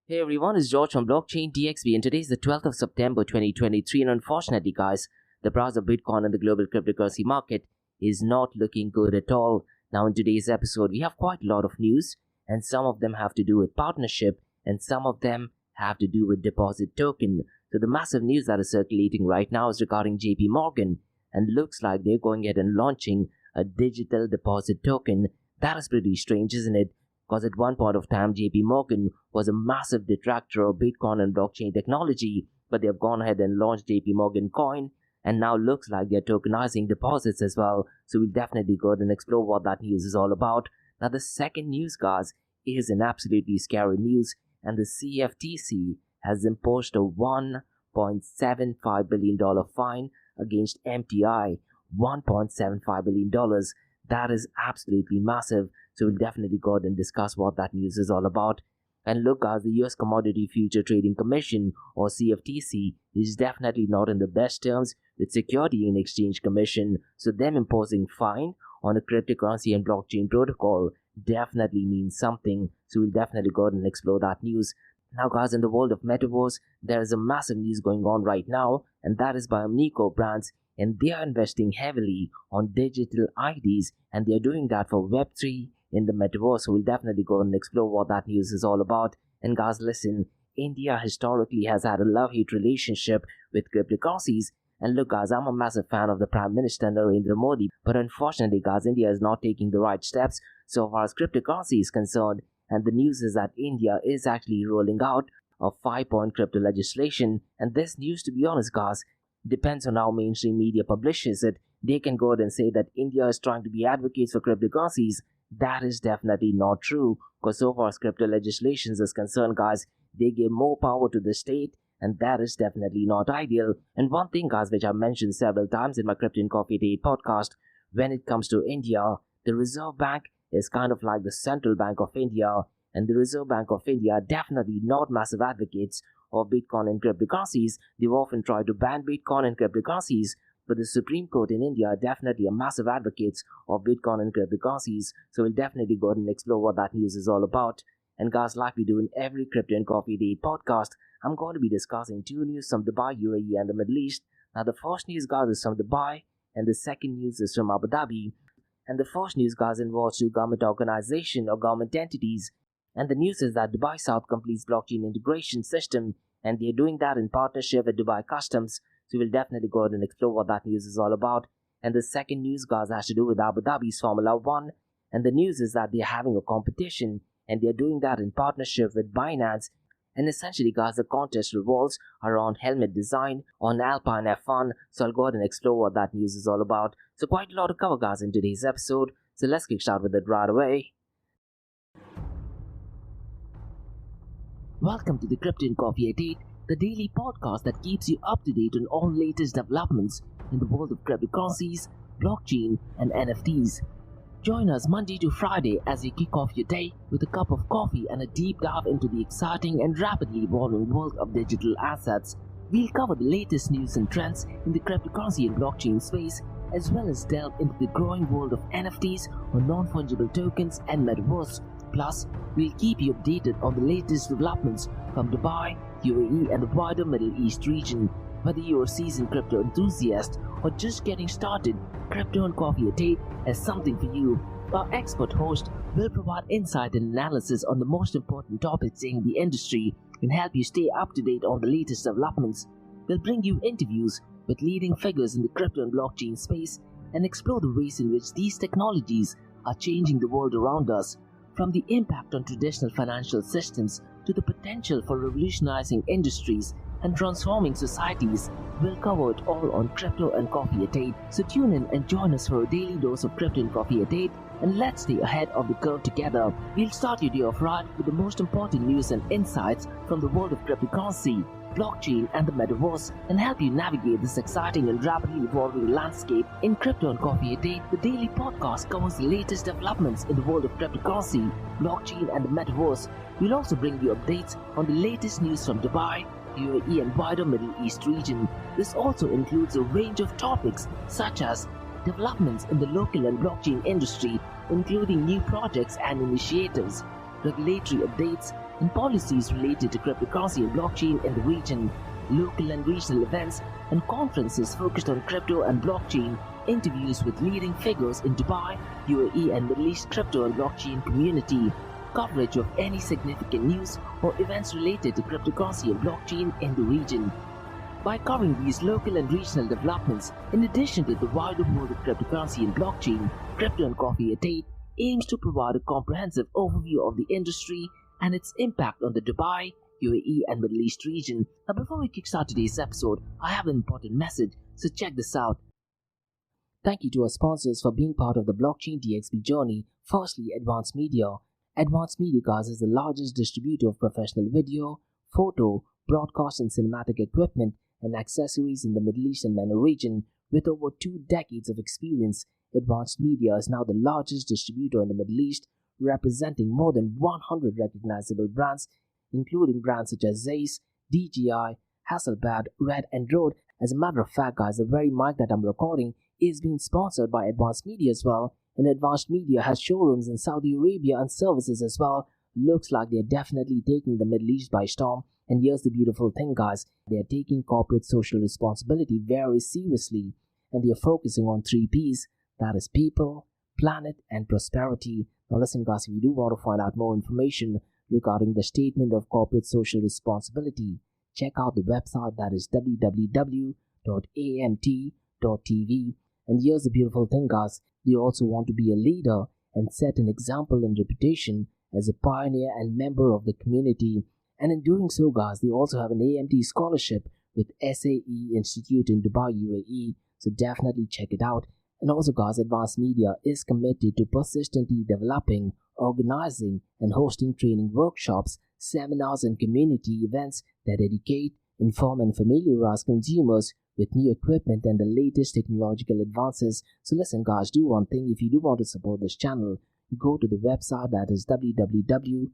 Hey everyone, it's George from Blockchain DXB and today is the 12th of September 2023 and unfortunately guys, the price of Bitcoin and the global cryptocurrency market is not looking good at all. Now in today's episode, we have quite a lot of news and some of them have to do with partnership and some of them have to do with deposit token. So the massive news that is circulating right now is regarding JP Morgan and looks like they're going ahead and launching a digital deposit token. That is pretty strange, isn't it? Because at one point of time, JP Morgan was a massive detractor of Bitcoin and blockchain technology, but they have gone ahead and launched JP Morgan Coin, and now looks like they're tokenizing deposits as well. So we'll definitely go ahead and explore what that news is all about. Now the second news, guys, is an absolutely scary news, and the CFTC has imposed a $1.75 billion fine against MTI. $1.75 billion. That is absolutely massive. So we'll definitely go ahead and discuss what that news is all about. And look guys, the US Commodity Future Trading Commission or CFTC is definitely not in the best terms with Security and Exchange Commission. So them imposing fine on a cryptocurrency and blockchain protocol definitely means something. So we'll definitely go ahead and explore that news. Now guys, in the world of metaverse, there is a massive news going on right now, and that is by Omnico Brands, and they are investing heavily on digital IDs, and they are doing that for Web3 in the metaverse. So we'll definitely go and explore what that news is all about. And guys, listen, India historically has had a love-hate relationship with cryptocurrencies. And look guys, I'm a massive fan of the Prime Minister Narendra Modi, but unfortunately guys, India is not taking the right steps so far as cryptocurrency is concerned. And the news is that India is actually rolling out a 5-point crypto legislation. And this news, to be honest guys, depends on how mainstream media publishes it. They can go ahead and say that India is trying to be advocates for cryptocurrencies. That is definitely not true, because so far as crypto legislations is concerned guys, they give more power to the state, and that is definitely not ideal. And one thing guys, which I've mentioned several times in my Crypto and Coffee Date podcast, when it comes to India, the Reserve Bank is kind of like the Central Bank of India, and the Reserve Bank of India are definitely not massive advocates of Bitcoin and cryptocurrencies. They've often tried to ban Bitcoin and cryptocurrencies, but the Supreme Court in India are definitely a massive advocates of Bitcoin and cryptocurrencies. So we'll definitely go ahead and explore what that news is all about. And guys, like we do in every Crypto and Coffee Date podcast, I'm going to be discussing two news from Dubai, UAE and the Middle East. Now the first news guys is from Dubai, and the second news is from Abu Dhabi. And the first news guys involves two government organizations or government entities. And the news is that Dubai South completes blockchain integration system, and they're doing that in partnership with Dubai Customs. So we'll definitely go ahead and explore what that news is all about. And the second news guys has to do with Abu Dhabi's Formula 1. And the news is that they're having a competition, and they're doing that in partnership with Binance. And essentially guys, the contest revolves around helmet design on Alpine F1. So I'll go ahead and explore what that news is all about. So quite a lot to cover guys in today's episode. So let's kick start with it right away. Welcome to the Crypto and Coffee Date, the daily podcast that keeps you up to date on all latest developments in the world of cryptocurrencies, blockchain, and NFTs. Join us Monday to Friday as you kick off your day with a cup of coffee and a deep dive into the exciting and rapidly evolving world of digital assets. We'll cover the latest news and trends in the cryptocurrency and blockchain space, as well as delve into the growing world of NFTs or non-fungible tokens and metaverse. Plus, we'll keep you updated on the latest developments from Dubai, UAE and the wider Middle East region. Whether you're a seasoned crypto enthusiast or just getting started, Crypto and Coffee Date has something for you. Our expert host will provide insight and analysis on the most important topics in the industry and help you stay up to date on the latest developments. We'll bring you interviews with leading figures in the crypto and blockchain space and explore the ways in which these technologies are changing the world around us. From the impact on traditional financial systems to the potential for revolutionizing industries and transforming societies, we'll cover it all on Crypto and Coffee Date. So tune in and join us for a daily dose of Crypto and Coffee Date, and let's stay ahead of the curve together. We'll start your day off right with the most important news and insights from the world of cryptocurrency, blockchain and the metaverse, and help you navigate this exciting and rapidly evolving landscape. In Crypto and Coffee Date, the daily podcast covers the latest developments in the world of cryptocurrency, blockchain and the metaverse. We'll also bring you updates on the latest news from Dubai, UAE and wider Middle East region. This also includes a range of topics such as developments in the local and blockchain industry, including new projects and initiatives, regulatory updates, and policies related to cryptocurrency and blockchain in the region, local and regional events and conferences focused on crypto and blockchain, interviews with leading figures in Dubai, UAE and Middle East crypto and blockchain community, coverage of any significant news or events related to cryptocurrency and blockchain in the region. By covering these local and regional developments, in addition to the wider world of cryptocurrency and blockchain, Crypto and Coffee at 8 aims to provide a comprehensive overview of the industry and its impact on the Dubai, UAE and Middle East region. Now before we kickstart today's episode, I have an important message, so check this out. Thank you to our sponsors for being part of the Blockchain DXB journey. Firstly, Advanced Media. Advanced Media, guys, is the largest distributor of professional video, photo, broadcast and cinematic equipment and accessories in the Middle East and MENA region. With over 2 decades of experience, Advanced Media is now the largest distributor in the Middle East, representing more than 100 recognizable brands, including brands such as Zeiss, DJI, Hasselblad, Red and Rode. As a matter of fact, guys, the very mic that I'm recording is being sponsored by Advanced Media as well, and Advanced Media has showrooms in Saudi Arabia and services as well. Looks like they're definitely taking the Middle East by storm. And here's the beautiful thing, guys, they're taking corporate social responsibility very seriously, and they're focusing on 3 P's, that is people, planet and prosperity. Now listen, guys, if you do want to find out more information regarding the statement of corporate social responsibility, check out the website, that is www.amt.tv. And here's the beautiful thing, guys, they also want to be a leader and set an example and reputation as a pioneer and member of the community. And in doing so, guys, they also have an AMT scholarship with SAE Institute in Dubai, UAE, so definitely check it out. And also, guys, Advanced Media is committed to persistently developing, organizing and hosting training workshops, seminars and community events that educate, inform and familiarize consumers with new equipment and the latest technological advances. So listen, guys, do one thing. If you do want to support this channel, go to the website, that is www.amt.tv,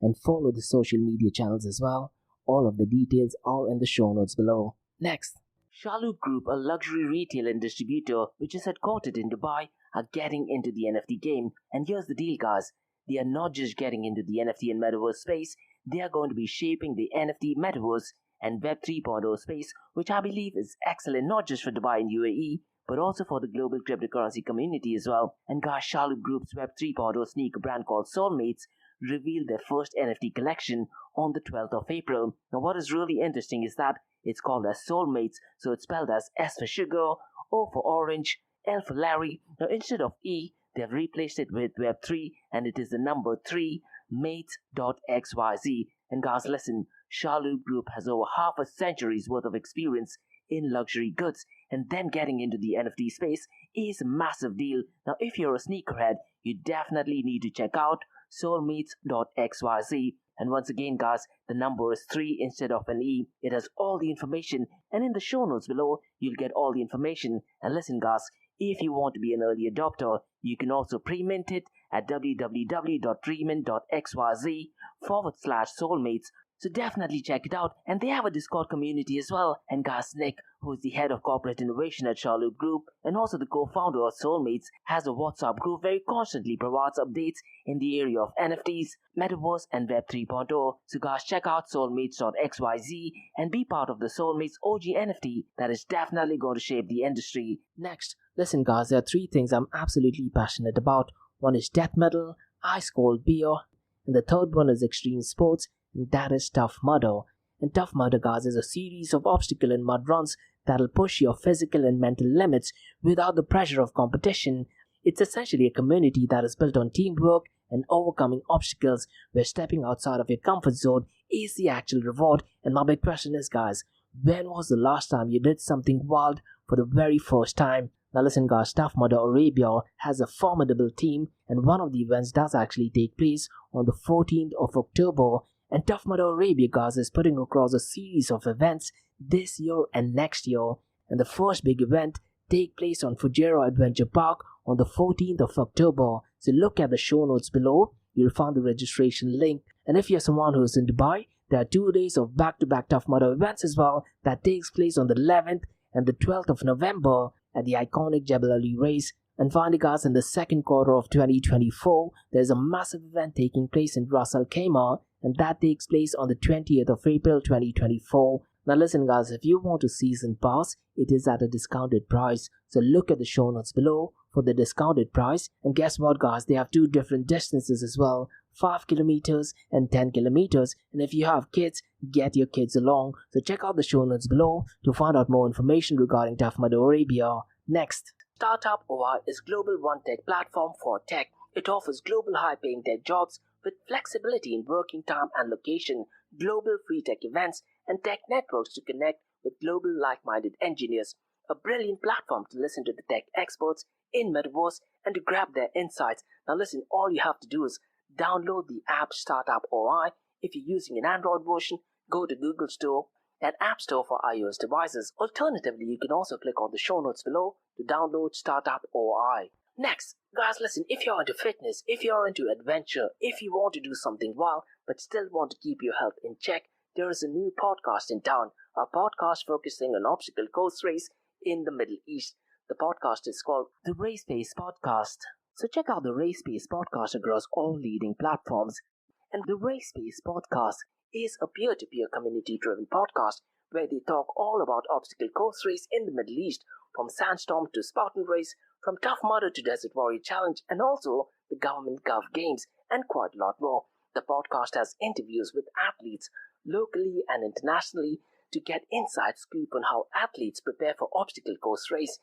and follow the social media channels as well. All of the details are in the show notes below. Next, Shalu Group, a luxury retail and distributor which is headquartered in Dubai, are getting into the NFT game. And here's the deal, guys. They are not just getting into the NFT and metaverse space, they are going to be shaping the NFT, metaverse and Web 3.0 space, which I believe is excellent not just for Dubai and UAE, but also for the global cryptocurrency community as well. And guys, Shalu Group's Web 3.0 sneaker brand called Soulmates revealed their first NFT collection on the 12th of April. Now what is really interesting is that it's called as Soulmates, so it's spelled as S for sugar, O for orange, L for Larry. Now instead of E, they've replaced it with Web3, and it is the number 3, mates.xyz. And guys, listen, Shalu Group has over half a century's worth of experience in luxury goods, and them getting into the NFT space is a massive deal. Now if you're a sneakerhead, you definitely need to check out soulmates.xyz. And once again, guys, the number is 3 instead of an E. It has all the information, and in the show notes below, you'll get all the information. And listen, guys, if you want to be an early adopter, you can also pre-mint it at www.premint.xyz/soulmates. So definitely check it out. And they have a Discord community as well. And guys, Nick, who is the head of corporate innovation at Shalu Group and also the co-founder of Soulmates, has a WhatsApp group where he constantly provides updates in the area of NFTs, Metaverse and Web 3.0. So guys, check out soulmates.xyz and be part of the Soulmates OG NFT that is definitely going to shape the industry. Next, listen guys, there are 3 things I'm absolutely passionate about. One is death metal, ice cold beer, and the third one is extreme sports, and that is Tough Mudder. And Tough Mudder, guys, is a series of obstacle and mud runs that'll push your physical and mental limits without the pressure of competition. It's essentially a community that is built on teamwork and overcoming obstacles, where stepping outside of your comfort zone is the actual reward. And my big question is, guys, when was the last time you did something wild for the very first time? Now listen, guys, Tough Mudder Arabia has a formidable team, and one of the events does actually take place on the 14th of October. And Tough Mudder Arabia, guys, is putting across a series of events this year and next year. And the first big event take place on Fujairah Adventure Park on the 14th of October. So look at the show notes below. You'll find the registration link. And if you're someone who's in Dubai, there are 2 days of back-to-back Tough Mudder events as well that takes place on the 11th and the 12th of November at the iconic Jebel Ali race And finally guys, in the second quarter of 2024, there's a massive event taking place in Ras Al Khaimah, and that takes place on the 20th of April 2024. Now listen guys, if you want a season pass, it is at a discounted price. So look at the show notes below for the discounted price. And guess what guys, they have two different distances as well, 5 kilometers and 10 kilometers. And if you have kids, get your kids along. So check out the show notes below to find out more information regarding Tough Mudder Arabia. Next, Startup OI is global one-tech platform for tech. It offers global high-paying tech jobs with flexibility in working time and location, global free tech events, and tech networks to connect with global like-minded engineers. A brilliant platform to listen to the tech experts in Metaverse and to grab their insights. Now listen, all you have to do is download the app Startup OI. If you're using an Android version, go to Google Store and App Store for iOS devices. Alternatively, you can also click on the show notes below to download Startup OI. Next, guys, listen, if you're into fitness, if you're into adventure, if you want to do something wild but still want to keep your health in check, there is a new podcast in town, a podcast focusing on obstacle course race in the Middle East. The podcast is called the Race Pace Podcast. So check out the Race Pace Podcast across all leading platforms. And the Race Pace Podcast is a peer-to-peer community-driven podcast where they talk all about obstacle course race in the Middle East, from Sandstorm to Spartan Race, from Tough Mudder to Desert Warrior Challenge, and also the Government Gov Games, and quite a lot more. The podcast has interviews with athletes locally and internationally to get inside scoop on how athletes prepare for obstacle course race.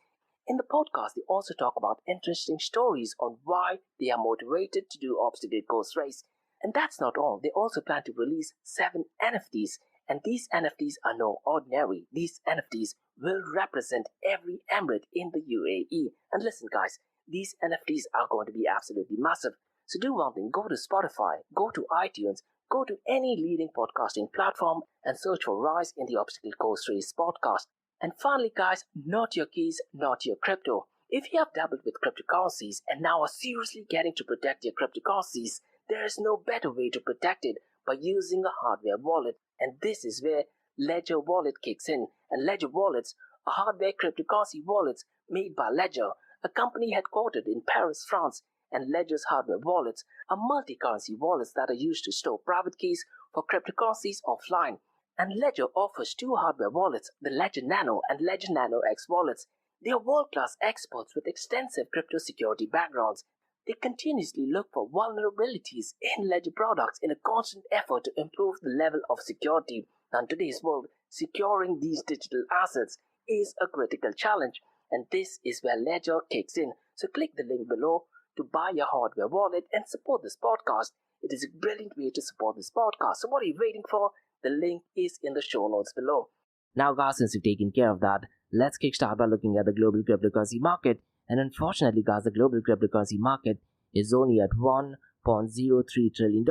In the podcast, they also talk about interesting stories on why they are motivated to do obstacle course race. And that's not all. They also plan to release 7 NFTs. And these NFTs are no ordinary. These NFTs will represent every emirate in the UAE. And listen guys, these NFTs are going to be absolutely massive. So do one thing, go to Spotify, go to iTunes, go to any leading podcasting platform and search for Rise in the Obstacle Course Race podcast. And finally guys, not your keys, not your crypto. If you have dabbled with cryptocurrencies and now are seriously getting to protect your cryptocurrencies, there is no better way to protect it by using a hardware wallet. And this is where Ledger Wallet kicks in. And Ledger Wallets are hardware cryptocurrency wallets made by Ledger, a company headquartered in Paris, France. And Ledger's hardware wallets are multi-currency wallets that are used to store private keys for cryptocurrencies offline. And Ledger offers 2 hardware wallets, the Ledger Nano and Ledger Nano X wallets. They are world-class experts with extensive crypto security backgrounds. They continuously look for vulnerabilities in Ledger products in a constant effort to improve the level of security. Now, in today's world, securing these digital assets is a critical challenge, and this is where Ledger kicks in. So click the link below to buy your hardware wallet and support this podcast. It is a brilliant way to support this podcast. So what are you waiting for? The link is in the show notes below. Now guys, since we've taken care of that, let's kickstart by looking at the global cryptocurrency market. And unfortunately guys, the global cryptocurrency market is only at $1.03 trillion.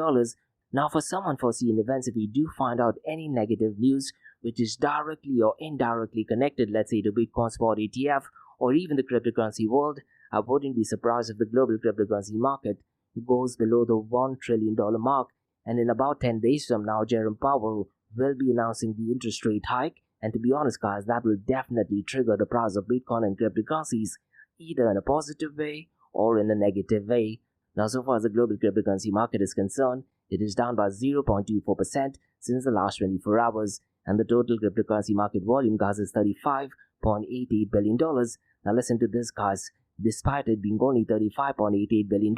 Now for some unforeseen events, if we do find out any negative news which is directly or indirectly connected, let's say to Bitcoin Spot ETF or even the cryptocurrency world, I wouldn't be surprised if the global cryptocurrency market goes below the $1 trillion mark. And in about 10 days from now, Jerome Powell will be announcing the interest rate hike. And to be honest guys, that will definitely trigger the price of Bitcoin and cryptocurrencies either in a positive way or in a negative way. Now so far as the global cryptocurrency market is concerned, it is down by 0.24% since the last 24 hours. And the total cryptocurrency market volume guys is $35.88 billion. Now listen to this guys, despite it being only $35.88 billion,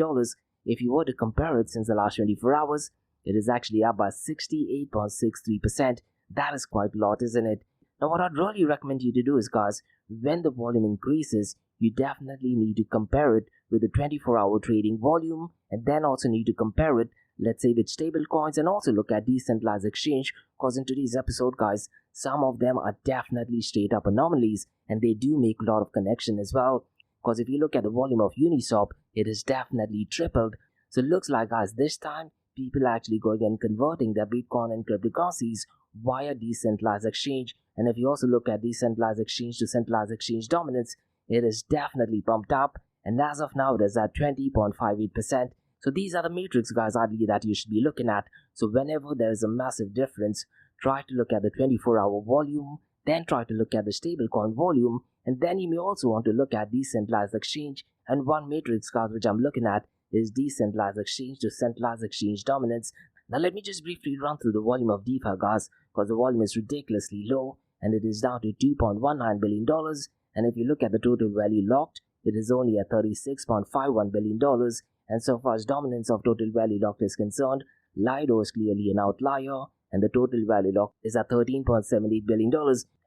if you were to compare it since the last 24 hours, it is actually up by 68.63%. That is quite a lot, isn't it? Now what I'd really recommend you to do is guys, when the volume increases, you definitely need to compare it with the 24-hour trading volume, and then also need to compare it, let's say, with stable coins, and also look at decentralized exchange, because in today's episode guys, some of them are definitely straight up anomalies, and they do make a lot of connection as well. Because if you look at the volume of Uniswap, it is definitely tripled. So it looks like guys, this time people are actually going and converting their Bitcoin and cryptocurrencies via decentralized exchange. And if you also look at decentralized exchange to centralized exchange dominance, it is definitely pumped up, and as of now it is at 20.58%. So these are the metrics guys ideally that you should be looking at. So whenever there is a massive difference, try to look at the 24-hour volume, then try to look at the stablecoin volume, and then you may also want to look at decentralized exchange And one matrix, guys, which I'm looking at is decentralized exchange to centralized exchange dominance. Now let me just briefly run through the volume of DeFi, guys, because the volume is ridiculously low and it is down to $2.19 billion. And if you look at the total value locked, it is only at $36.51 billion. And so far as dominance of total value locked is concerned, Lido is clearly an outlier and the total value locked is at $13.78 billion.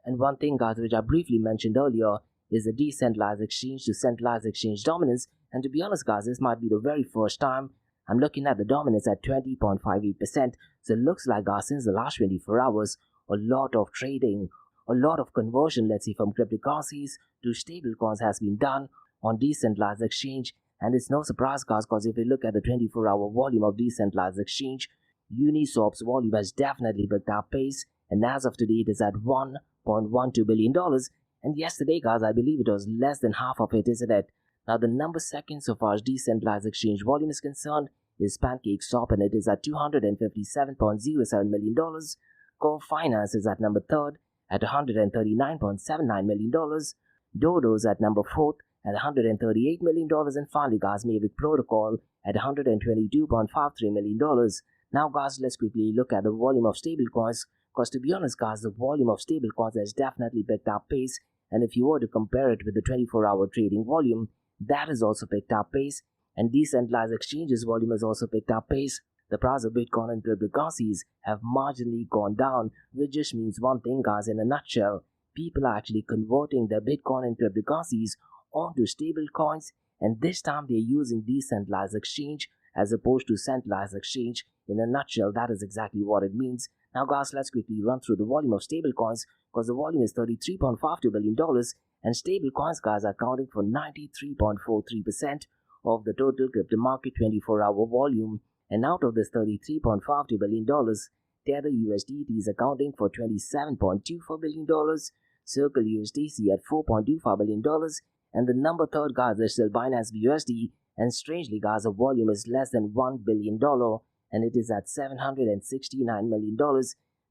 And one thing, guys, which I briefly mentioned earlier is the decentralized exchange to centralized exchange dominance. And to be honest, guys, this might be the very first time I'm looking at the dominance at 20.58%. So it looks like, guys, since the last 24 hours, a lot of trading, a lot of conversion, let's say, from cryptocurrencies to stablecoins has been done on decentralized exchange. And it's no surprise, guys, because if you look at the 24-hour volume of decentralized exchange, Uniswap's volume has definitely picked up pace. And as of today, it is at $1.12 billion. And yesterday, guys, I believe it was less than half of it, isn't it? Now, the number second so far as decentralized exchange volume is concerned is PancakeSwap, and it is at $257.07 million. Core Finance is at number third at $139.79 million. Dodo is at number fourth at $138 million. And finally, guys, Mavic Protocol at $122.53 million. Now, guys, let's quickly look at the volume of stablecoins, because to be honest, guys, the volume of stablecoins has definitely picked up pace. And if you were to compare it with the 24-hour trading volume, that has also picked up pace. And decentralized exchanges volume has also picked up pace. The price of Bitcoin and cryptocurrencies have marginally gone down, which just means one thing, guys, in a nutshell. People are actually converting their Bitcoin and cryptocurrencies onto stable coins, and this time they're using decentralized exchange as opposed to centralized exchange. In a nutshell, that is exactly what it means. Now, guys, let's quickly run through the volume of stable coins, because the volume is $33.52 billion, and stable coins, guys, are accounting for 93.43% of the total crypto market 24-hour volume. And out of this $33.52 billion, Tether USDT is accounting for $27.24 billion, Circle USDC at $4.25 billion, and the number third, guys, is still Binance BUSD, and strangely, guys, the volume is less than $1 billion, and it is at $769 million.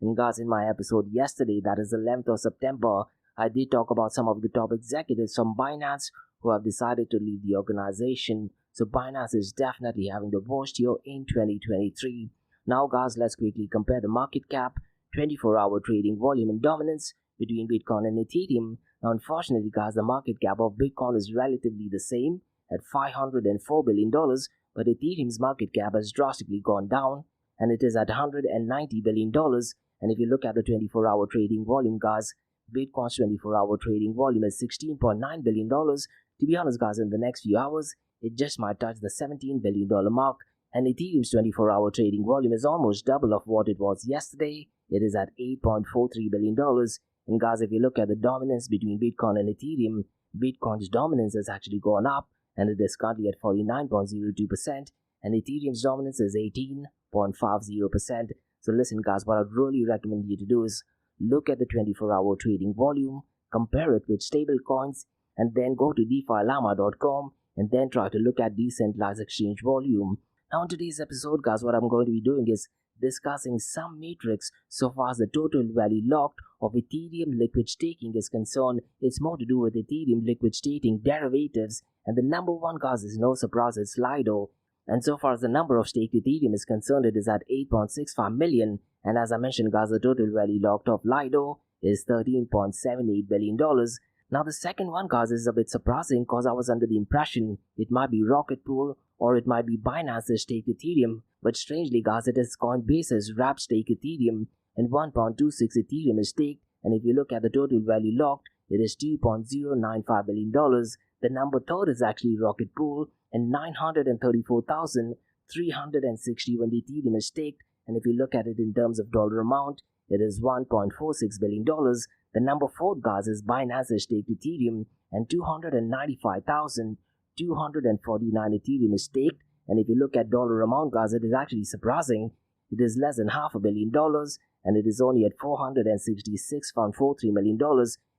And guys, in my episode yesterday, that is the 11th of September, I did talk about some of the top executives from Binance who have decided to leave the organization. So Binance is definitely having the worst year in 2023. Now, guys, let's quickly compare the market cap, 24-hour trading volume and dominance between Bitcoin and Ethereum. Now, unfortunately, guys, the market cap of Bitcoin is relatively the same at $504 billion, but Ethereum's market cap has drastically gone down and it is at $190 billion. And if you look at the 24-hour trading volume, guys, Bitcoin's 24-hour trading volume is $16.9 billion. To be honest, guys, in the next few hours, it just might touch the $17 billion mark. And Ethereum's 24-hour trading volume is almost double of what it was yesterday. It is at $8.43 billion. And guys, if you look at the dominance between Bitcoin and Ethereum, Bitcoin's dominance has actually gone up, and it is currently at 49.02%, and Ethereum's dominance is 18.50%. So listen, guys, what I'd really recommend you to do is look at the 24-hour trading volume, compare it with stable coins, and then go to DeFiLlama.com and then try to look at decentralized exchange volume. Now, in today's episode, guys, what I'm going to be doing is discussing some metrics so far as the total value locked of Ethereum liquid staking is concerned. It's more to do with Ethereum liquid staking derivatives, and the number one, guys, is no surprise, it's Lido. And so far as the number of staked Ethereum is concerned, it is at 8.65 million. And as I mentioned, guys, the total value locked of Lido is $13.78 billion. Now, the second one, guys, is a bit surprising because I was under the impression it might be Rocket Pool or it might be Binance's staked Ethereum. But strangely, guys, it is Coinbase's wrapped stake Ethereum, and 1.26 Ethereum is staked. And if you look at the total value locked, it is $2.095 billion. The number third is actually Rocket Pool, and 934,361 Ethereum is staked. And if you look at it in terms of dollar amount, it is $1.46 billion. The number fourth, guys, is Binance's staked Ethereum, and 295,249 Ethereum is staked. And if you look at dollar amount, guys, it is actually surprising. It is less than $500 million, and it is only at $466.43 million.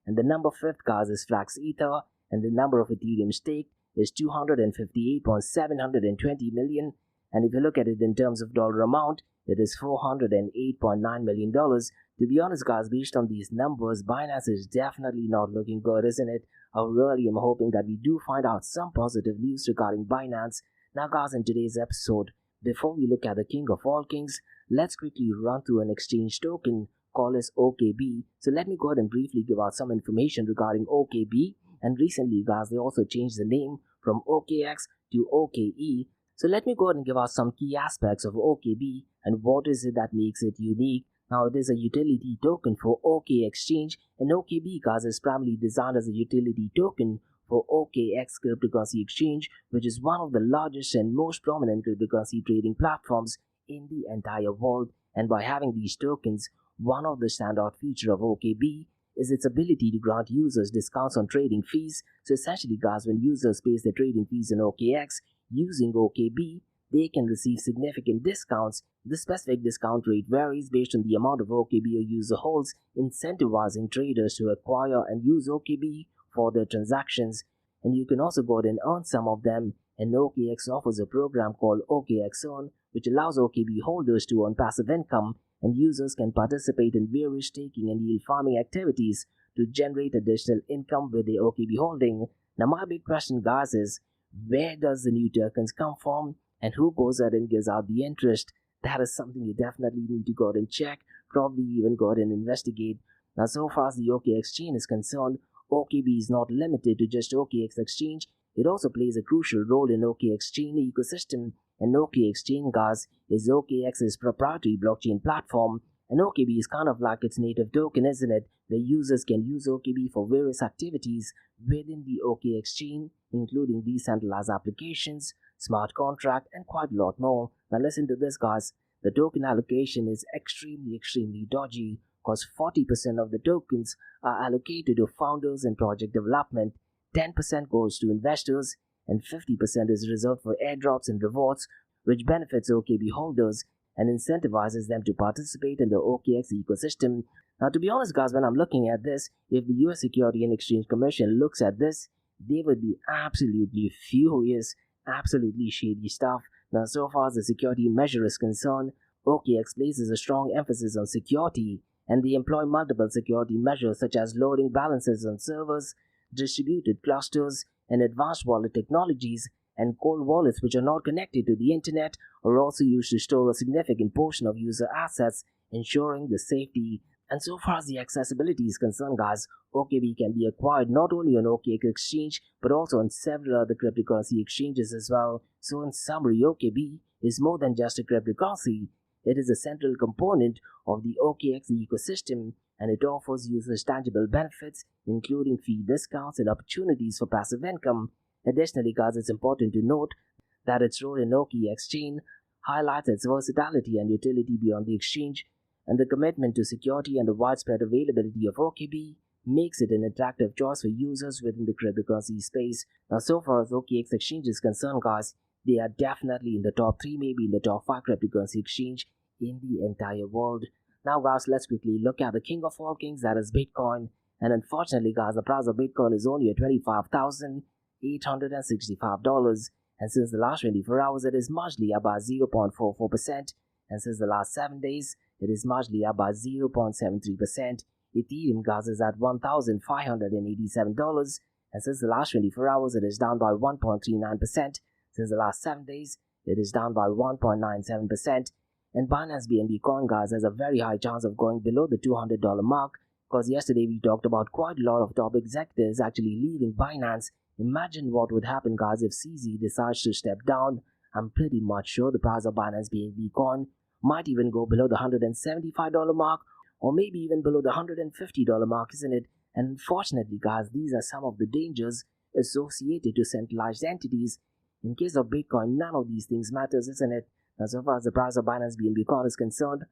And the number fifth, guys, is Flax Ether, and the number of Ethereum staked is 258.720 million. And if you look at it in terms of dollar amount, it is $408.9 million. To be honest, guys, based on these numbers, Binance is definitely not looking good, isn't it? I really am hoping that we do find out some positive news regarding Binance. Now, guys, in today's episode, before we look at the king of all kings, let's quickly run through an exchange token called as OKB. So let me go ahead and briefly give out some information regarding OKB. And recently, guys, they also changed the name from OKX to OKE. So let me go ahead and give out some key aspects of OKB and what is it that makes it unique. Now, it is a utility token for OK Exchange, and OKB, guys, is primarily designed as a utility token for OKX cryptocurrency exchange, which is one of the largest and most prominent cryptocurrency trading platforms in the entire world. And by having these tokens, one of the standout features of OKB is its ability to grant users discounts on trading fees. So essentially, guys, when users pay their trading fees in OKX using OKB, they can receive significant discounts. The specific discount rate varies based on the amount of OKB a user holds, incentivizing traders to acquire and use OKB for their transactions. And you can also go ahead and earn some of them. And OKX offers a program called OKX Earn, which allows OKB holders to earn passive income, and users can participate in various staking and yield farming activities to generate additional income with their OKB holding. Now, my big question, guys, is where does the new tokens come from? And who goes ahead and gives out the interest? That is something you definitely need to go ahead and check, probably even go ahead and investigate. Now, so far as the OKX chain is concerned, OKB is not limited to just OKX exchange. It also plays a crucial role in OKX chain ecosystem. And OKX chain, guys, is OKX's proprietary blockchain platform. And OKB is kind of like its native token, isn't it? Where users can use OKB for various activities within the OKX chain, including decentralized applications, smart contract, and quite a lot more. Now listen to this, guys. The token allocation is extremely dodgy, because 40% of the tokens are allocated to founders and project development, 10% goes to investors, and 50% is reserved for airdrops and rewards, which benefits OKB holders and incentivizes them to participate in the OKX ecosystem. Now, to be honest, guys, when I'm looking at this, if the US Security and Exchange Commission looks at this, they would be absolutely furious. Absolutely shady stuff. Now, so far as the security measure is concerned, OKX places a strong emphasis on security, and they employ multiple security measures such as loading balances on servers, distributed clusters, and advanced wallet technologies. And cold wallets, which are not connected to the internet, are also used to store a significant portion of user assets, ensuring the safety. And so far as the accessibility is concerned, guys, OKB can be acquired not only on OKX exchange, but also on several other cryptocurrency exchanges as well. So in summary, OKB is more than just a cryptocurrency. It is a central component of the OKX ecosystem, and it offers users tangible benefits, including fee discounts and opportunities for passive income. Additionally, guys, it's important to note that its role in OKX chain highlights its versatility and utility beyond the exchange, and the commitment to security and the widespread availability of OKB makes it an attractive choice for users within the cryptocurrency space. Now, so far as OKX exchange is concerned, guys, they are definitely in the top 3, maybe in the top 5 cryptocurrency exchange in the entire world. Now, guys, let's quickly look at the king of all kings, that is Bitcoin. And unfortunately, guys, the price of Bitcoin is only at $25,865. And since the last 24 hours, it is marginally up by 0.44%. And since the last 7 days, it is marginally up by 0.73%. Ethereum, guys, is at $1,587. And since the last 24 hours, it is down by 1.39%. Since the last 7 days, it is down by 1.97%. And Binance BNB coin, guys, has a very high chance of going below the $200 mark, because yesterday we talked about quite a lot of top executives actually leaving Binance. Imagine what would happen, guys, if CZ decides to step down. I'm pretty much sure the price of Binance BNB coin might even go below the $175 mark, or maybe even below the $150 mark, isn't it? And unfortunately, guys, these are some of the dangers associated to centralized entities. In case of Bitcoin, none of these things matters, isn't it? Now, so far as the price of Binance BNB coin is concerned,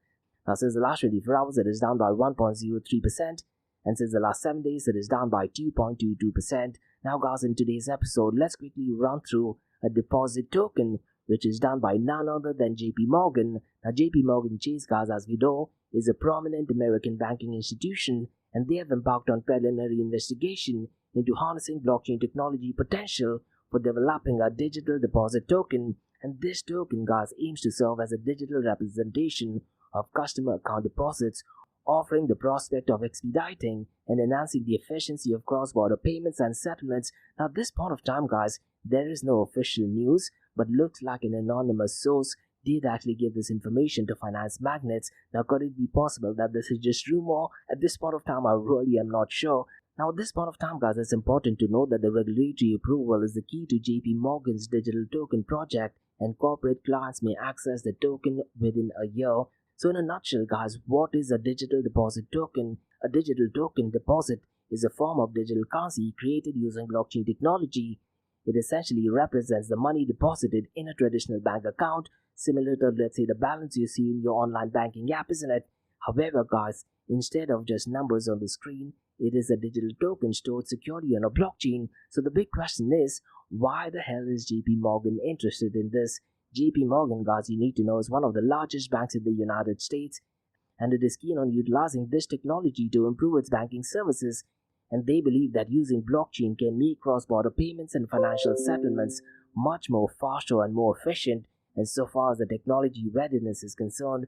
now since the last 24 hours, it is down by 1.03%, and since the last 7 days, it is down by 2.22%. Now, guys, in today's episode, let's quickly run through a deposit token, which is done by none other than JP Morgan. Now, JP Morgan Chase, guys, as we know, is a prominent American banking institution, and they have embarked on preliminary investigation into harnessing blockchain technology potential for developing a digital deposit token. And this token, guys, aims to serve as a digital representation of customer account deposits, offering the prospect of expediting and enhancing the efficiency of cross-border payments and settlements. Now, at this point of time, guys, there is no official news, but looks like an anonymous source did actually give this information to finance magnates. Now, could it be possible that this is just rumor? At this point of time, I really am not sure. Now, at this point of time, guys, it's important to note that the regulatory approval is the key to JP Morgan's digital token project, and corporate clients may access the token within a year. So in a nutshell, guys, what is a digital deposit token? A digital token deposit is a form of digital currency created using blockchain technology. It essentially represents the money deposited in a traditional bank account, similar to, let's say, the balance you see in your online banking app, isn't it? However, guys, instead of just numbers on the screen, it is a digital token stored securely on a blockchain. So the big question is, why the hell is JP Morgan interested in this? JP Morgan, guys, you need to know, is one of the largest banks in the United States, and it is keen on utilizing this technology to improve its banking services. And they believe that using blockchain can make cross-border payments and financial settlements much more faster and more efficient. And so far as the technology readiness is concerned,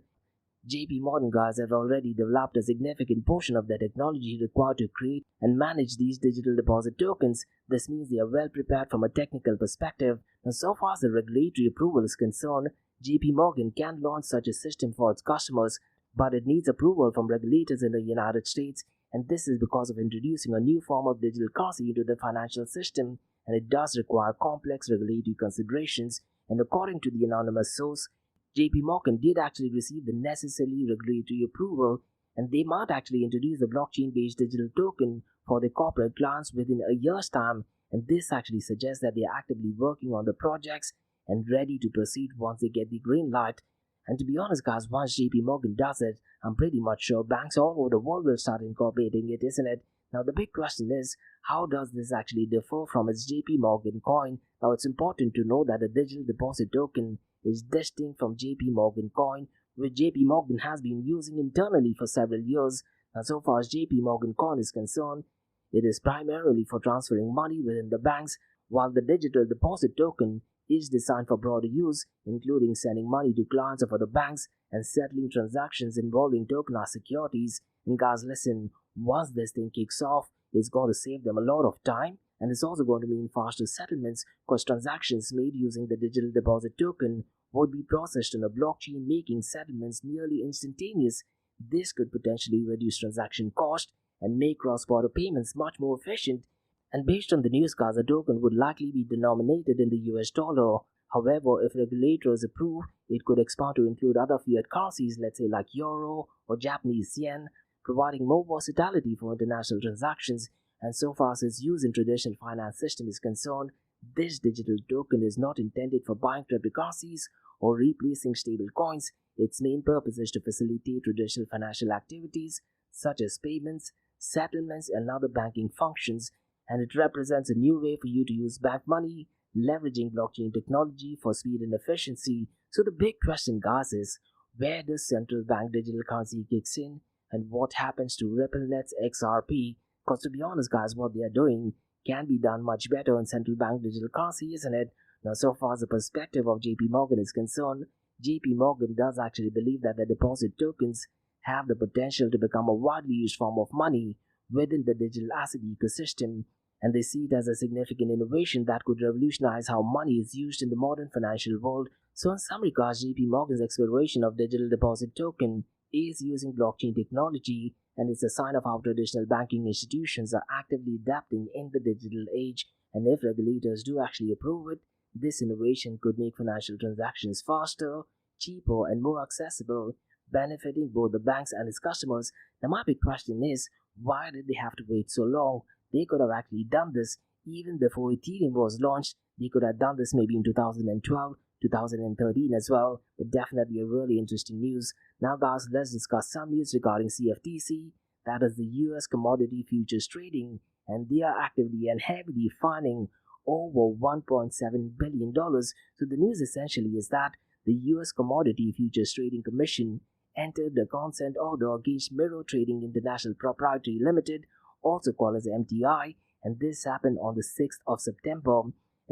JP Morgan, guys, have already developed a significant portion of the technology required to create and manage these digital deposit tokens. This means they are well prepared from a technical perspective. And so far as the regulatory approval is concerned, JP Morgan can launch such a system for its customers, but it needs approval from regulators in the United States. And this is because of introducing a new form of digital currency into the financial system, and it does require complex regulatory considerations. And according to the anonymous source, JP Morgan did actually receive the necessary regulatory approval, and they might actually introduce the blockchain-based digital token for their corporate clients within a year's time. And this actually suggests that they are actively working on the projects and ready to proceed once they get the green light. And to be honest, guys, once JP Morgan does it, I'm pretty much sure banks all over the world will start incorporating it, isn't it? Now, the big question is, how does this actually differ from its JP Morgan coin? Now, it's important to know that a digital deposit token is distinct from JP Morgan coin, which JP Morgan has been using internally for several years. Now, so far as JP Morgan coin is concerned, it is primarily for transferring money within the banks, while the digital deposit token is designed for broader use, including sending money to clients of other banks and settling transactions involving tokenized securities. And guys, listen, once this thing kicks off, it's going to save them a lot of time, and it's also going to mean faster settlements, because transactions made using the digital deposit token would be processed on a blockchain, making settlements nearly instantaneous. This could potentially reduce transaction cost and make cross-border payments much more efficient. And based on the news, guys, the token would likely be denominated in the US dollar. However, if regulators approve, it could expand to include other fiat currencies, let's say like euro or Japanese yen, providing more versatility for international transactions. And so far as its use in traditional finance system is concerned, this digital token is not intended for buying cryptocurrencies or replacing stable coins. Its main purpose is to facilitate traditional financial activities such as payments, settlements, and other banking functions, and it represents a new way for you to use bank money, leveraging blockchain technology for speed and efficiency. So the big question, guys, is where does central bank digital currency kicks in, and what happens to RippleNet's XRP? Because to be honest, guys, what they are doing can be done much better in central bank digital currency, isn't it? Now, so far as the perspective of JP Morgan is concerned, JP Morgan does actually believe that the deposit tokens have the potential to become a widely used form of money within the digital asset ecosystem, and they see it as a significant innovation that could revolutionize how money is used in the modern financial world. So in summary, guys, JP Morgan's exploration of digital deposit token is using blockchain technology, and it's a sign of how traditional banking institutions are actively adapting in the digital age. And if regulators do actually approve it, this innovation could make financial transactions faster, cheaper, and more accessible, benefiting both the banks and its customers. Now, my big question is, why did they have to wait so long? They could have actually done this even before Ethereum was launched. They could have done this maybe in 2012, 2013 as well, but definitely a really interesting news. Now, guys, let's discuss some news regarding CFTC, that is the US Commodity Futures Trading, and they are actively and heavily fining over $1.7 billion. So the news essentially is that the US Commodity Futures Trading Commission entered the consent order against Mirror Trading International Proprietary Limited, also called as MTI, and this happened on the 6th of September.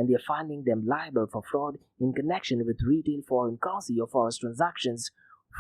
and they're finding them liable for fraud in connection with retail foreign currency or forex transactions,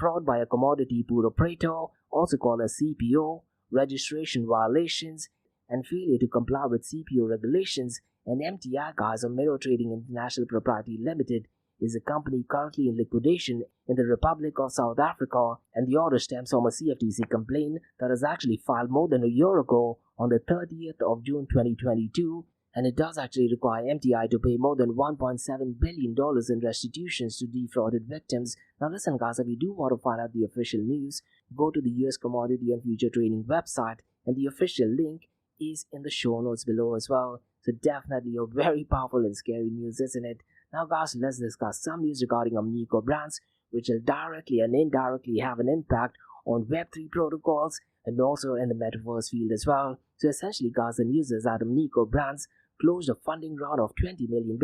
fraud by a commodity pool operator, also called a CPO, registration violations, and failure to comply with CPO regulations. And MTI, guys, or Mirror Trading International Proprietary Limited, is a company currently in liquidation in the Republic of South Africa, and the order stems from a CFTC complaint that was actually filed more than a year ago on the 30th of June 2022, and it does actually require MTI to pay more than $1.7 billion in restitutions to defrauded victims. Now listen guys, if you do want to find out the official news, go to the US Commodity and Future Trading website, and the official link is in the show notes below as well. So definitely a very powerful and scary news, isn't it? Now guys, let's discuss some news regarding Omnico brands, which will directly and indirectly have an impact on Web3 protocols and also in the metaverse field as well. So essentially guys, the news is that Omnico brands closed a funding round of $20 million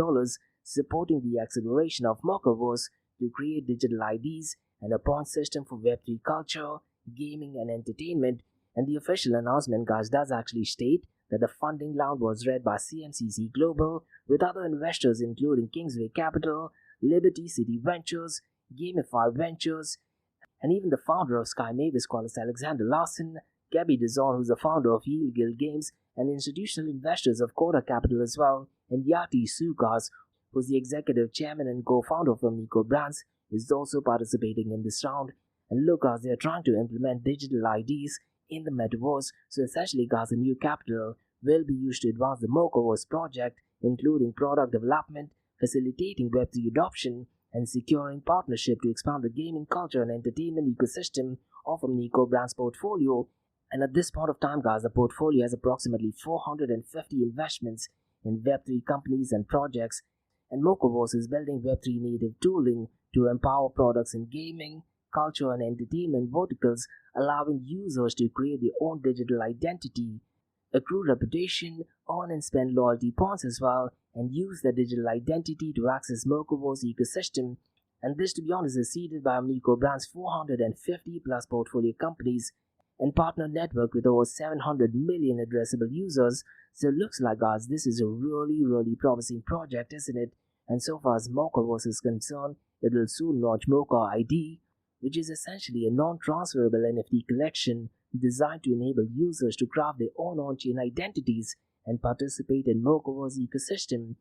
supporting the acceleration of Mocaverse to create digital IDs and a point system for Web3 culture, gaming and entertainment. And the official announcement guys does actually state that the funding round was led by CMCC Global with other investors including Kingsway Capital, Liberty City Ventures, Gamify Ventures, and even the founder of Sky Mavis called Alexander Larson, Gabby Dazon, who's the founder of Yield Guild Games, and institutional investors of Coda Capital as well, and Yati Sukas, who's the executive chairman and co-founder of Omnico Brands, is also participating in this round. And look guys, they're trying to implement digital IDs in the metaverse, so essentially guys, the new capital will be used to advance the Mocaverse project, including product development, facilitating Web3 adoption, and securing partnership to expand the gaming culture and entertainment ecosystem of Omnico Brands portfolio. And at this point of time guys, the portfolio has approximately 450 investments in Web3 companies and projects, and Mocaverse is building Web3 native tooling to empower products in gaming, culture and entertainment verticals, allowing users to create their own digital identity, accrue reputation, earn and spend loyalty points as well, and use their digital identity to access Mocaverse ecosystem. And this, to be honest, is seeded by Omnico Brands' 450 plus portfolio companies and partner network with over 700 million addressable users. So it looks like guys, this is a really promising project, isn't it? And so far as Mocaverse is concerned, it will soon launch Mocha ID, which is essentially a non-transferable NFT collection designed to enable users to craft their own on-chain identities and participate in Mocaverse ecosystem.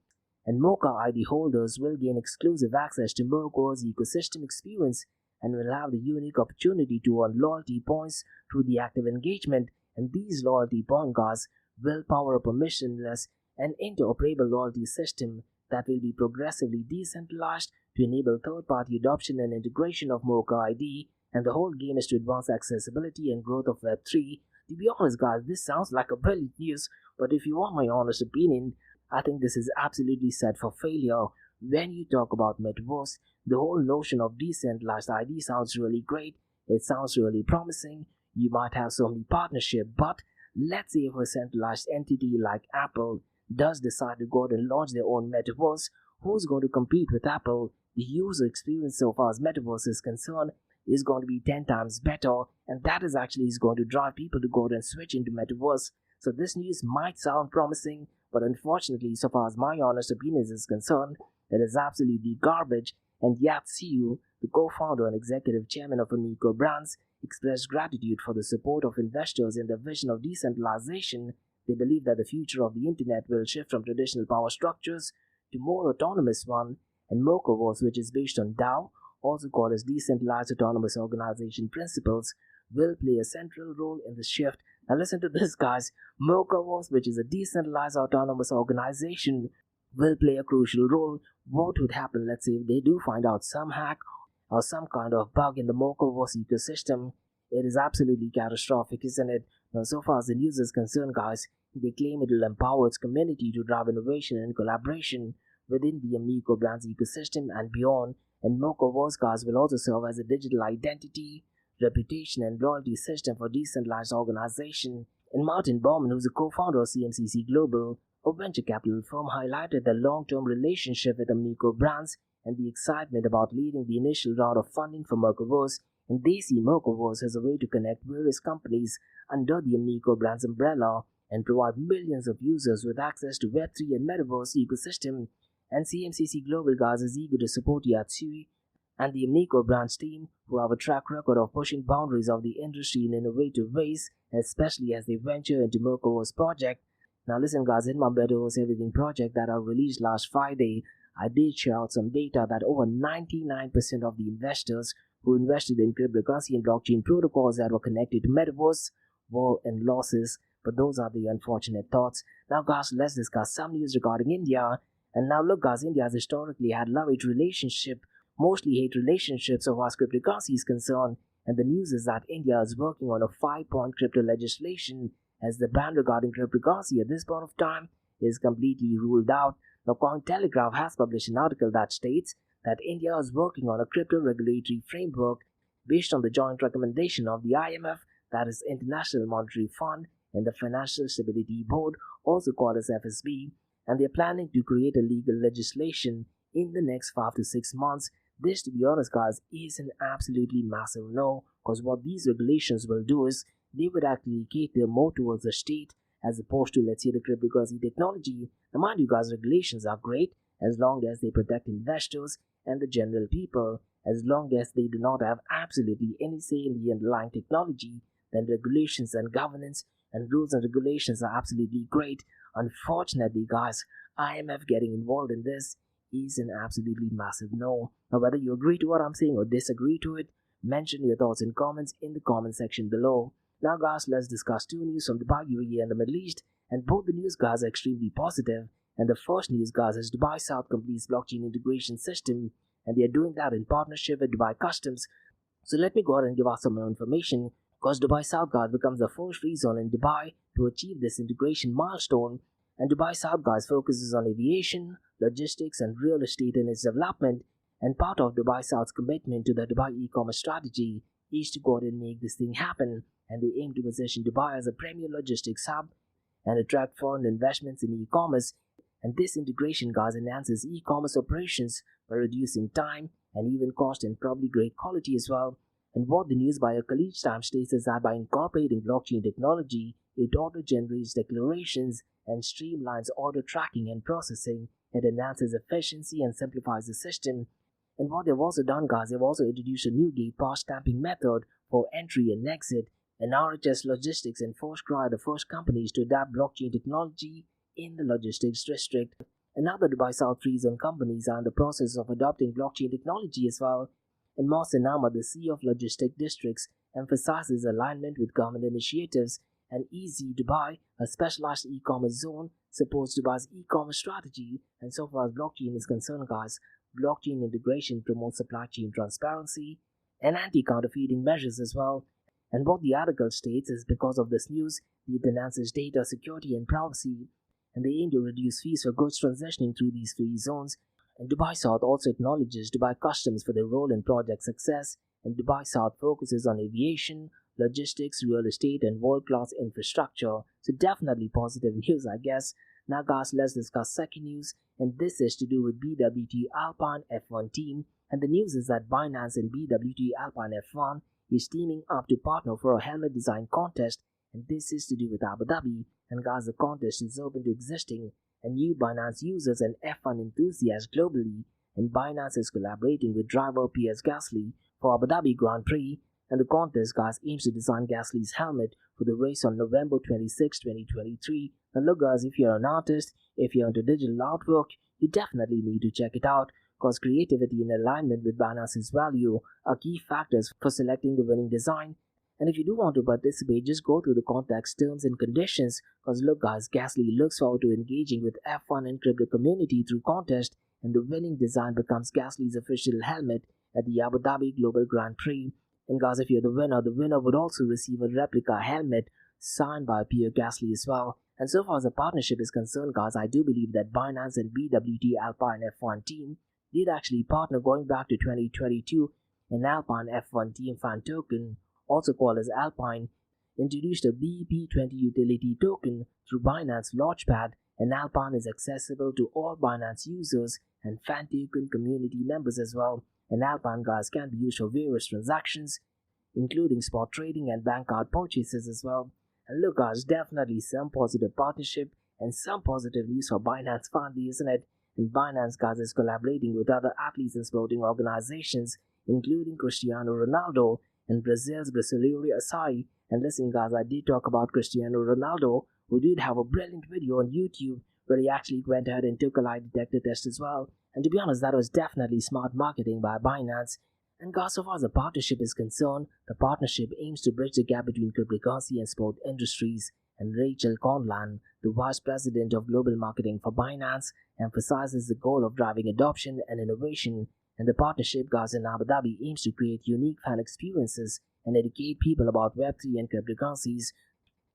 And Mocha ID holders will gain exclusive access to Mocaverse ecosystem experience and will have the unique opportunity to earn loyalty points through the active engagement. And these loyalty point cards will power a permissionless and interoperable loyalty system that will be progressively decentralized to enable third-party adoption and integration of Mocha ID. And the whole game is to advance accessibility and growth of Web3. To be honest guys, this sounds like a brilliant news, but if you want my honest opinion, I think this is absolutely set for failure. When you talk about Metaverse, the whole notion of decentralized ID sounds really great, it sounds really promising, you might have so many partnerships, but let's say if a centralized entity like Apple does decide to go out and launch their own Metaverse, who's going to compete with Apple? The user experience so far as Metaverse is concerned is going to be 10 times better, and that is actually going to drive people to go out and switch into Metaverse. So this news might sound promising, but unfortunately, so far as my honest opinion is concerned, it is absolutely garbage. And Yat Siu, the co-founder and executive chairman of Omnico Brands, expressed gratitude for the support of investors in the vision of decentralization. They believe that the future of the internet will shift from traditional power structures to more autonomous one, and Mocaverse, which is based on DAO, also called as Decentralized Autonomous Organization Principles, will play a central role in the shift. Now listen to this guys, Mocaverse, which is a decentralized autonomous organization, will play a crucial role. What would happen, let's say, if they do find out some hack or some kind of bug in the Mocaverse ecosystem? It is absolutely catastrophic, isn't it? Now, so far as the news is concerned, guys, they claim it will empower its community to drive innovation and collaboration within the Omnico Brands ecosystem and beyond. And Mocaverse, guys, will also serve as a digital identity, reputation, and loyalty system for decentralized organization. And Martin Baumann, who's a co-founder of CMCC Global, a venture capital firm, highlighted the long-term relationship with Omnico Brands and the excitement about leading the initial round of funding for Mocaverse. And they see Mocaverse as a way to connect various companies under the Omnico Brands umbrella and provide millions of users with access to Web3 and Metaverse ecosystem. And CMCC Global guys is eager to support Yatsui and the Imnico branch team, who have a track record of pushing boundaries of the industry in innovative ways, especially as they venture into Merco's project. Now listen guys, in my Better Host Everything project that I released last Friday, I did share out some data that over 99% of the investors who invested in cryptocurrency and blockchain protocols that were connected to Metaverse were in losses. But those are the unfortunate thoughts. Now guys, let's discuss some news regarding India. And now look guys, India has historically had love-hate relationship, mostly hate relationships so far as cryptocurrency is concerned. And the news is that India is working on a 5-point crypto legislation, as the ban regarding cryptocurrency at this point of time is completely ruled out. Now Cointelegraph has published an article that states that India is working on a crypto regulatory framework based on the joint recommendation of the IMF, that is International Monetary Fund, and the Financial Stability Board, also called as FSB, and they're planning to create a legal legislation in the next 5 to 6 months. This, to be honest guys, is an absolutely massive no, because what these regulations will do is they would actually cater more towards the state as opposed to, let's say, the cryptocurrency technology. Now mind you guys, regulations are great as long as they protect investors and the general people. As long as they do not have absolutely any say in the underlying technology, then regulations and governance and rules and regulations are absolutely great. Unfortunately guys, IMF getting involved in this is an absolutely massive no. Now whether you agree to what I'm saying or disagree to it, mention your thoughts and comments in the comment section below. Now guys, let's discuss two news from Dubai, UAE and the Middle East, and both the news guys are extremely positive. And the first news guys is Dubai South completes blockchain integration system, and they are doing that in partnership with Dubai Customs. So let me go ahead and give out some more information, because Dubai South guys becomes the first free zone in Dubai to achieve this integration milestone. And Dubai South guys focuses on aviation, logistics and real estate in its development, and part of Dubai South's commitment to the Dubai e-commerce strategy is to go ahead and make this thing happen. And they aim to position Dubai as a premier logistics hub and attract foreign investments in e-commerce. And this integration guys enhances e-commerce operations by reducing time and even cost, and probably great quality as well. And what the news by a College Times states is that by incorporating blockchain technology, it auto-generates declarations and streamlines order tracking and processing. It enhances efficiency and simplifies the system. And what they've also done guys, they've also introduced a new gate pass stamping method for entry and exit. And RHS Logistics and Foursquare are the first companies to adapt blockchain technology in the logistics district. And other Dubai South Free Zone companies are in the process of adopting blockchain technology as well. And Mohsen Ahmad, the CEO of Logistic Districts, emphasizes alignment with government initiatives. And Easy Dubai, a specialized e-commerce zone, supports Dubai's e-commerce strategy. And so far as blockchain is concerned guys, blockchain integration promotes supply chain transparency and anti-counterfeiting measures as well. And what the article states is because of this news, it enhances data security and privacy, and they aim to reduce fees for goods transitioning through these free zones. And Dubai South also acknowledges Dubai Customs for their role in project success, and Dubai South focuses on aviation, logistics, real estate, and world-class infrastructure. So definitely positive news, I guess. Now guys, let's discuss second news, and this is to do with BWT Alpine F1 team. And the news is that Binance and BWT Alpine F1 is teaming up to partner for a helmet design contest, and this is to do with Abu Dhabi. And guys, the contest is open to existing and new Binance users and F1 enthusiasts globally, and Binance is collaborating with driver Pierre Gasly for Abu Dhabi Grand Prix. And the contest guys aims to design Gasly's helmet for the race on November 26, 2023. Now look guys, if you're an artist, if you're into digital artwork, you definitely need to check it out, because creativity and alignment with Binance's value are key factors for selecting the winning design. And if you do want to participate, just go through the contest terms and conditions, because look guys, Gasly looks forward to engaging with F1 and crypto community through contest, and the winning design becomes Gasly's official helmet at the Abu Dhabi Global Grand Prix. And guys, if you're the winner would also receive a replica helmet signed by Pierre Gasly as well. And so far as the partnership is concerned guys, I do believe that Binance and BWT Alpine F1 team did actually partner going back to 2022. An Alpine F1 team fan token, also called as Alpine, introduced a BEP20 utility token through Binance Launchpad, and Alpine is accessible to all Binance users and fan token community members as well. And Alpine guys can be used for various transactions, including spot trading and bank card purchases as well. And look guys, definitely some positive partnership and some positive news for Binance family, isn't it? and Binance guys is collaborating with other athletes and sporting organizations, including Cristiano Ronaldo and Brazil's Brasileiro Açaí. And listen, guys, I did talk about Cristiano Ronaldo, who did have a brilliant video on YouTube where he actually went ahead and took a lie detector test as well. And to be honest, that was definitely smart marketing by Binance. And guys, so far as the partnership is concerned, the partnership aims to bridge the gap between cryptocurrency and sport industries. And Rachel Conlan, the Vice President of Global Marketing for Binance, emphasizes the goal of driving adoption and innovation. And the partnership, guys, in Abu Dhabi aims to create unique fan experiences and educate people about Web3 and cryptocurrencies.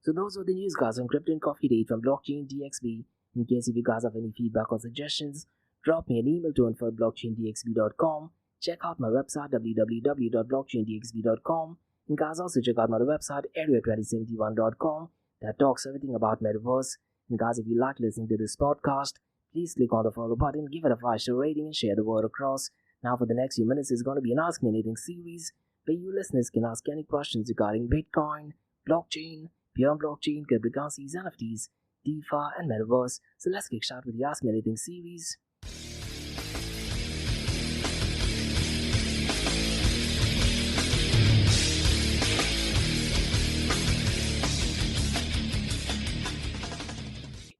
So those were the news, guys, on Crypto and Coffee Date from Blockchain DXB. In case if you guys have any feedback or suggestions, drop me an email to info@blockchaindxb.com. Check out my website www.blockchaindxb.com. And guys, also check out my other website area2071.com that talks everything about Metaverse. And guys, if you like listening to this podcast, please click on the follow button, give it a 5-star rating, and share the word across. Now for the next few minutes is going to be an Ask Me Anything series where you listeners can ask any questions regarding Bitcoin, blockchain, beyond blockchain, cryptocurrencies, NFTs, DeFi, and Metaverse. So let's get started with the Ask Me Anything series.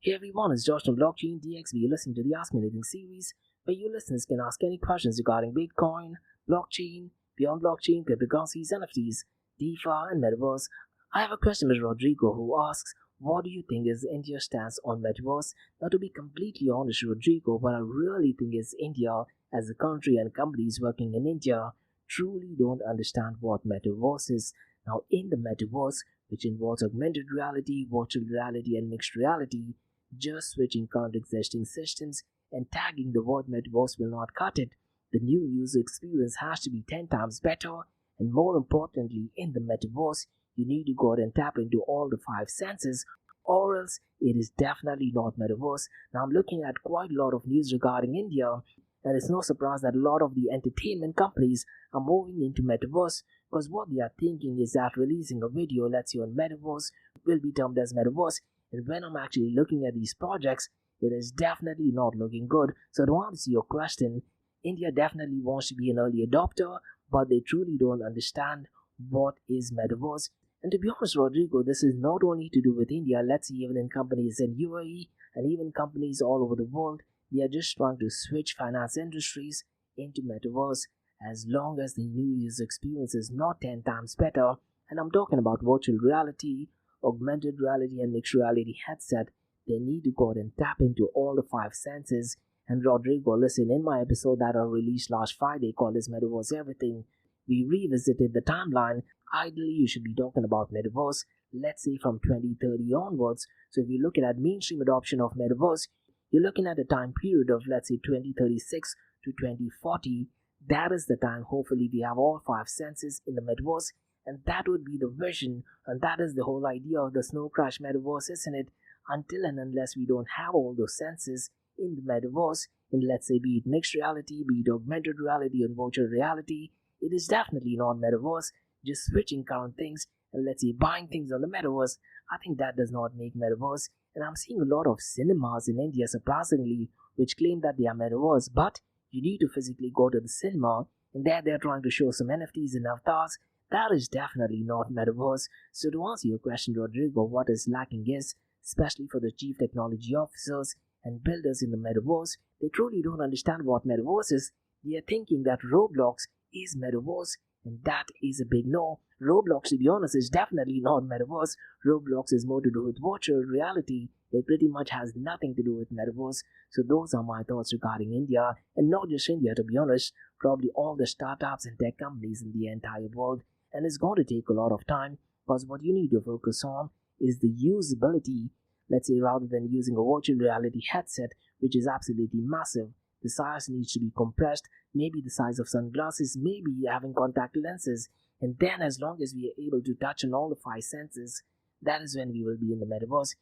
Hey everyone, it's Josh from Blockchain DXB. You're listening to the Ask Me Anything series where you listeners can ask any questions regarding Bitcoin, blockchain, beyond blockchain, cryptocurrencies, NFTs, DeFi, and Metaverse. I have a question with Rodrigo who asks, what do you think is India's stance on Metaverse? Now, to be completely honest, Rodrigo, what I really think is India as a country and companies working in India truly don't understand what Metaverse is. Now, in the Metaverse, which involves augmented reality, virtual reality, and mixed reality, just switching current existing systems and tagging the word Metaverse will not cut it. The new user experience has to be 10 times better, and more importantly, in the Metaverse, you need to go out and tap into all the 5 senses, or else it is definitely not Metaverse. Now, I'm looking at quite a lot of news regarding India, and it's no surprise that a lot of the entertainment companies are moving into Metaverse, because what they are thinking is that releasing a video, let's say on Metaverse, will be termed as Metaverse. And when I'm actually looking at these projects, it is definitely not looking good. So to answer your question, India definitely wants to be an early adopter, but they truly don't understand what is Metaverse. And to be honest, Rodrigo, this is not only to do with India. Let's see, even in companies in UAE and even companies all over the world, they are just trying to switch finance industries into Metaverse as long as the new user experience is not 10 times better. And I'm talking about virtual reality, augmented reality, and mixed reality headset. They need to go out and tap into all the 5 senses. And Rodrigo, listen, in my episode that I released last Friday called as Metaverse Everything, we revisited the timeline. Ideally, you should be talking about Metaverse, let's say from 2030 onwards. So if you're looking at mainstream adoption of Metaverse, you're looking at a time period of, let's say, 2036 to 2040. That is the time, hopefully, we have all 5 senses in the Metaverse. And that would be the vision, and that is the whole idea of the Snow Crash Metaverse, isn't it? Until and unless we don't have all those senses in the Metaverse, in let's say be it mixed reality, be it augmented reality and virtual reality, it is definitely not Metaverse. Just switching current things and let's say buying things on the Metaverse, I think that does not make Metaverse. And I'm seeing a lot of cinemas in India, surprisingly, which claim that they are Metaverse, but you need to physically go to the cinema, and there they're trying to show some NFTs and avatars. That is definitely not Metaverse. So to answer your question, Rodrigo, what is lacking is, especially for the chief technology officers and builders in the Metaverse, they truly don't understand what Metaverse is. They are thinking that Roblox is Metaverse, and that is a big no. Roblox, to be honest, is definitely not Metaverse. Roblox is more to do with virtual reality. It pretty much has nothing to do with Metaverse. So those are my thoughts regarding India, and not just India, to be honest, probably all the startups and tech companies in the entire world. And it's going to take a lot of time, because what you need to focus on is the usability. Let's say rather than using a virtual reality headset, which is absolutely massive, the size needs to be compressed, maybe the size of sunglasses, maybe having contact lenses. And then as long as we are able to touch on all the 5 senses, that is when we will be in the Metaverse.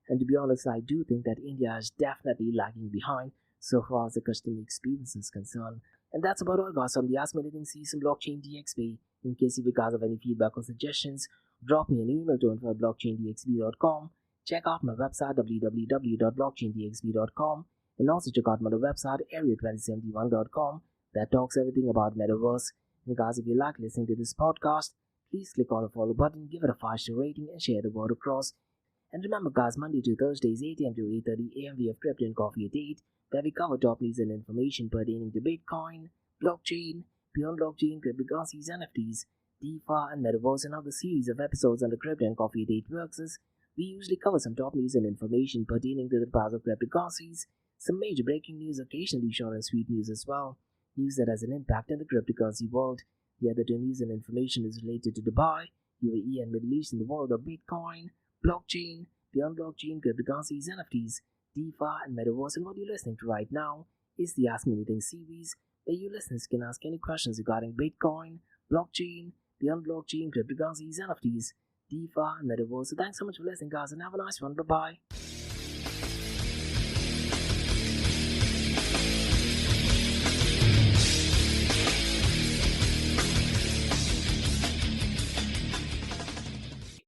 And to be honest, I do think that India is definitely lagging behind so far as the customer experience is concerned. And that's about all, guys, from the Ask Me Anything season Blockchain DXB. In case you guys have any feedback or suggestions, drop me an email to info@blockchaindxb.com. Check out my website www.blockchaindxb.com. And also check out my other website, area2071.com, that talks everything about Metaverse. And guys, if you like listening to this podcast, please click on the follow button, give it a 5-star rating, and share the word across. And remember, guys, Monday to Thursdays, 8 a.m. to 8:30 a.m., we have Crypto and Coffee at 8, where we cover top news and information pertaining to Bitcoin, blockchain, beyond blockchain, cryptocurrencies, NFTs, DeFi, and Metaverse. And how the series of episodes on the Crypto and Coffee at 8 works is we usually cover some top news and information pertaining to the price of cryptocurrencies, some major breaking news, occasionally short and sweet news as well, news that has an impact in the cryptocurrency world. The other two news and information is related to Dubai, UAE, and Middle East in the world of Bitcoin, blockchain, beyond blockchain, cryptocurrencies, NFTs, DeFi, and Metaverse. And what you're listening to right now is the Ask Me Anything series, where you listeners can ask any questions regarding Bitcoin, blockchain, beyond blockchain, cryptocurrencies, NFTs, DeFi, and Metaverse. So thanks so much for listening, guys, and have a nice one. Bye-bye.